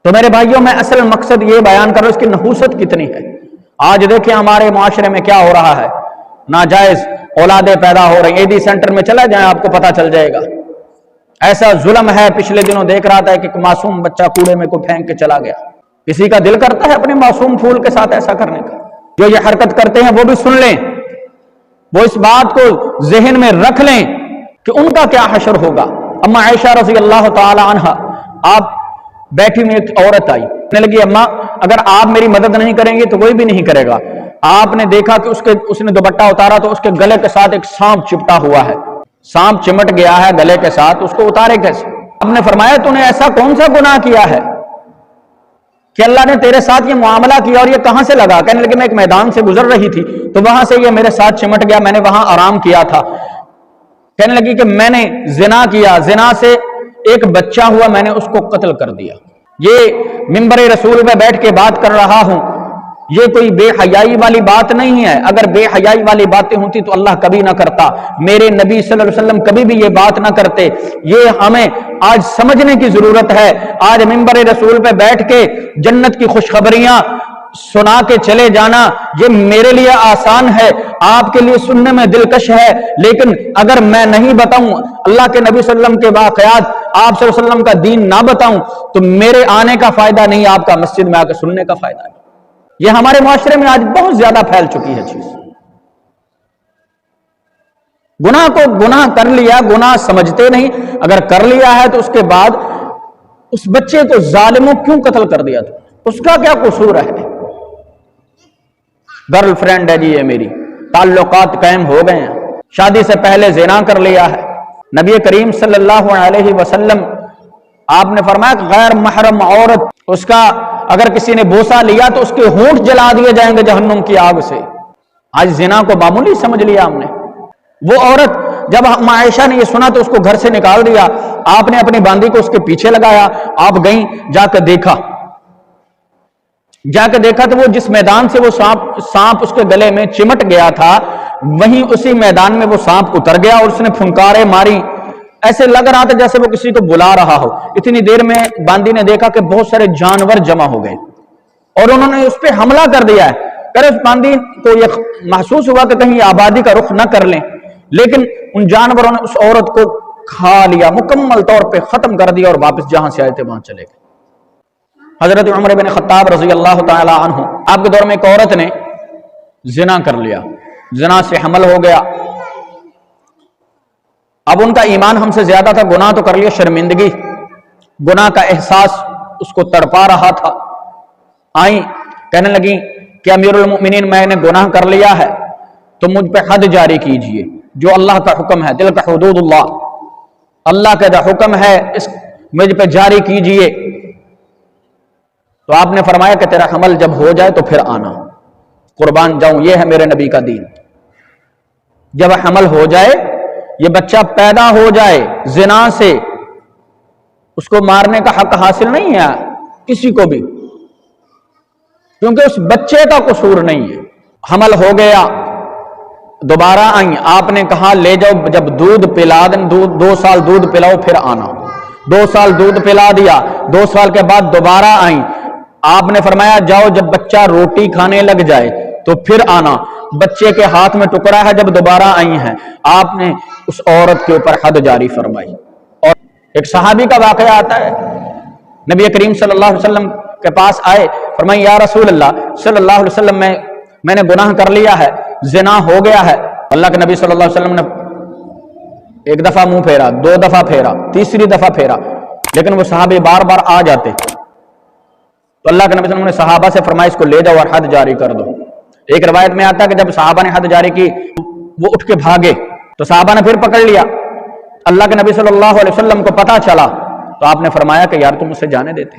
تو میرے بھائیوں میں اصل مقصد یہ بیان کر رہا ہوں اس کی نحوست کتنی ہے۔ آج دیکھیں ہمارے معاشرے میں کیا ہو رہا ہے، ناجائز اولادیں پیدا ہو رہی ہیں۔ ایڈی سینٹر میں چلا جائیں آپ کو پتہ چل جائے گا، ایسا ظلم ہے۔ پچھلے دنوں دیکھ رہا تھا کہ ایک معصوم بچہ کوڑے میں کو پھینک کے چلا گیا۔ کسی کا دل کرتا ہے اپنے معصوم پھول کے ساتھ ایسا کرنے کا؟ جو یہ حرکت کرتے ہیں وہ بھی سن لیں، وہ اس بات کو ذہن میں رکھ لیں کہ ان کا کیا حشر ہوگا۔ اما عائشہ رضی اللہ تعالی عنہا، آپ بیٹھی میں ایک عورت آئی، کہنے لگی اماں اگر آپ میری مدد نہیں کریں گے تو کوئی بھی نہیں کرے گا۔ آپ نے دیکھا کہ اس نے دوپٹہ اتارا تو اس کے گلے کے ساتھ ایک سانپ چپٹا ہوا ہے، سانپ چمٹ گیا ہے گلے کے ساتھ، اس کو اتارے کیسے؟ آپ نے فرمایا تو نے ایسا کون سا گناہ کیا ہے کہ اللہ نے تیرے ساتھ یہ معاملہ کیا، اور یہ کہاں سے لگا؟ کہنے لگے میں ایک میدان سے گزر رہی تھی تو وہاں سے یہ میرے ساتھ چمٹ گیا، میں نے وہاں آرام کیا تھا۔ کہنے لگی کہ میں نے زنا کیا، زنا سے ایک بچہ ہوا، میں نے اس کو قتل کر دیا۔ یہ منبر رسول میں بیٹھ کے بات کر رہا ہوں، یہ کوئی بے حیائی والی بات نہیں ہے۔ اگر بے حیائی والی باتیں ہوتی تو اللہ کبھی نہ کرتا، میرے نبی صلی اللہ علیہ وسلم کبھی بھی یہ بات نہ کرتے۔ یہ ہمیں آج سمجھنے کی ضرورت ہے۔ آج منبر رسول پہ بیٹھ کے جنت کی خوشخبریاں سنا کے چلے جانا یہ میرے لیے آسان ہے، آپ کے لیے سننے میں دلکش ہے، لیکن اگر میں نہیں بتاؤں اللہ کے نبی صلی اللہ علیہ وسلم کے واقعات، آپ صلی اللہ علیہ وسلم کا دین نہ بتاؤں تو میرے آنے کا فائدہ نہیں، آپ کا مسجد میں آ کے سننے کا فائدہ نہیں۔ یہ ہمارے معاشرے میں آج بہت زیادہ پھیل چکی ہے چیز۔ گناہ کو گناہ کر لیا، گناہ سمجھتے نہیں، اگر کر لیا ہے تو اس کے بعد اس بچے کو ظالموں کیوں قتل کر دیا؟ تو اس کا کیا قصور ہے؟ گرل فرینڈ ہے جی یہ میری، تعلقات قائم ہو گئے ہیں، شادی سے پہلے زنا کر لیا ہے۔ نبی کریم صلی اللہ علیہ وسلم آپ نے فرمایا کہ غیر محرم عورت، اس کا اگر کسی نے بوسہ لیا تو اس کے ہونٹ جلا دیے جائیں گے جہنم کی آگ سے۔ آج زنا کو معمولی سمجھ لیا ہم نے۔ وہ عورت جب عائشہ نے یہ سنا تو اس کو گھر سے نکال دیا، آپ نے اپنی باندی کو اس کے پیچھے لگایا، آپ گئیں جا کے دیکھا تو وہ جس میدان سے وہ سانپ اس کے گلے میں چمٹ گیا تھا، وہیں اسی میدان میں وہ سانپ اتر گیا اور اس نے پھنکاریں ماری، ایسے لگ رہا تھا جیسے وہ کسی کو بلا رہا ہو۔ اتنی دیر میں باندی نے دیکھا کہ بہت سارے جانور جمع ہو گئے اور انہوں نے اس پہ حملہ کر دیا ہے۔ اس باندی کو یہ محسوس ہوا کہ کہیں آبادی کا رخ نہ کر لیں، لیکن ان جانوروں نے اس عورت کو کھا لیا، مکمل طور پہ ختم کر دیا اور واپس جہاں سے آئے تھے وہاں چلے گئے۔ حضرت عمر بن خطاب رضی اللہ تعالی عنہ، آپ کے دور میں ایک عورت نے زنا کر لیا، زنا سے حمل ہو گیا۔ اب ان کا ایمان ہم سے زیادہ تھا، گناہ تو کر لیا، شرمندگی، گناہ کا احساس اس کو تڑپا رہا تھا۔ آئیں کہنے لگیں کہ امیر المؤمنین میں نے گناہ کر لیا ہے تو مجھ پہ حد جاری کیجئے، جو اللہ کا حکم ہے، تلک حدود اللہ، اللہ کا جو حکم ہے اس مجھ پہ جاری کیجئے۔ تو آپ نے فرمایا کہ تیرا حمل جب ہو جائے تو پھر آنا، قربان جاؤں، یہ ہے میرے نبی کا دین۔ جب حمل ہو جائے، یہ بچہ پیدا ہو جائے زنا سے، اس کو مارنے کا حق حاصل نہیں ہے کسی کو بھی، کیونکہ اس بچے کا قصور نہیں ہے۔ حمل ہو گیا، دوبارہ آئیں، آپ نے کہا لے جاؤ، جب دودھ پلا دیں، 2 سال دودھ پلاؤ پھر آنا۔ 2 سال دودھ پلا دیا، 2 سال کے بعد دوبارہ آئیں، آپ نے فرمایا جاؤ جب بچہ روٹی کھانے لگ جائے تو پھر آنا۔ بچے کے ہاتھ میں ٹکڑا ہے، جب دوبارہ آئی ہیں آپ نے اس عورت کے اوپر حد جاری فرمائی۔ اور ایک صحابی کا واقعہ آتا ہے، نبی کریم صلی اللہ علیہ وسلم کے پاس آئے، فرمایا یا رسول اللہ صلی اللہ علیہ وسلم میں نے گناہ کر لیا ہے، زنا ہو گیا ہے۔ اللہ کے نبی صلی اللہ علیہ وسلم نے 1 دفعہ منہ پھیرا، 2 دفعہ پھیرا، تیسری دفعہ پھیرا، لیکن وہ صحابی بار بار آ جاتے، تو اللہ کے نبی صلی اللہ علیہ وسلم نے صحابہ سے فرمایا اس کو لے جاؤ اور حد جاری کر دو۔ ایک روایت میں آتا ہے کہ جب صحابہ نے حد جاری کی وہ اٹھ کے بھاگے تو صحابہ نے پھر پکڑ لیا۔ اللہ کے نبی صلی اللہ علیہ وسلم کو پتہ چلا تو آپ نے فرمایا کہ یار تم اسے جانے دیتے۔